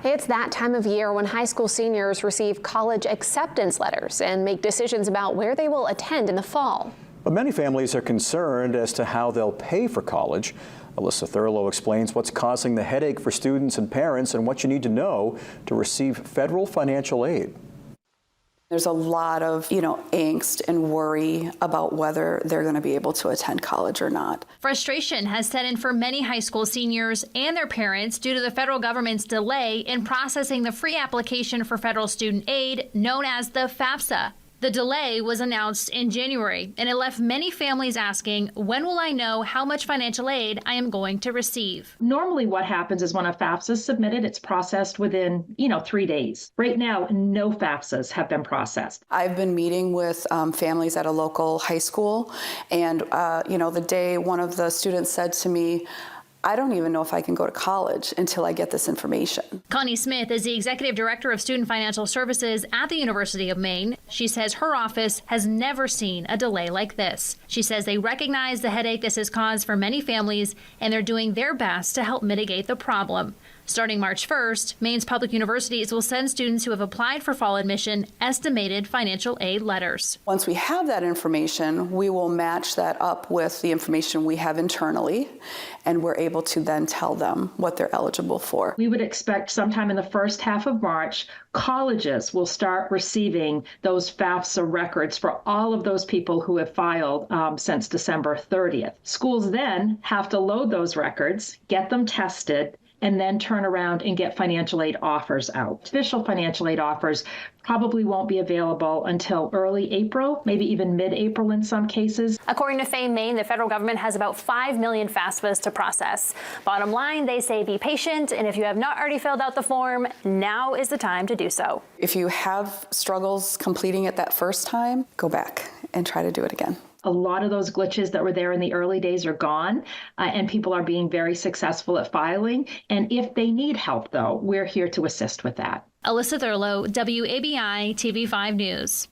It's that time of year when high school seniors receive college acceptance letters and make decisions about where they will attend in the fall. But many families are concerned as to how they'll pay for college. Alyssa Thurlow explains what's causing the headache for students and parents and what you need to know to receive federal financial aid. There's a lot of, angst and worry about whether they're going to be able to attend college or not. Frustration has set in for many high school seniors and their parents due to the federal government's delay in processing the free application for federal student aid known as the FAFSA. The delay was announced in January, and it left many families asking, when will I know how much financial aid I am going to receive? Normally what happens is when a FAFSA is submitted, it's processed within, 3 days. Right now, no FAFSAs have been processed. I've been meeting with families at a local high school, and, the day one of the students said to me, I don't even know if I can go to college until I get this information. Connie Smith is the executive director of student financial services at the University of Maine. She says her office has never seen a delay like this. She says they recognize the headache this has caused for many families, and they're doing their best to help mitigate the problem. Starting March 1st, Maine's public universities will send students who have applied for fall admission estimated financial aid letters. Once we have that information, we will match that up with the information we have internally, and we're able to then tell them what they're eligible for. We would expect sometime in the first half of March, colleges will start receiving those FAFSA records for all of those people who have filed since December 30th. Schools then have to load those records, get them tested, and then turn around and get financial aid offers out. Official financial aid offers probably won't be available until early April, maybe even mid-April in some cases. According to Fame Maine, the federal government has about 5 million FAFSAs to process. Bottom line, they say be patient, and if you have not already filled out the form, now is the time to do so. If you have struggles completing it that first time, go back and try to do it again. A lot of those glitches that were there in the early days are gone, and people are being very successful at filing. And if they need help, though, we're here to assist with that. Alyssa Thurlow, WABI TV5 News.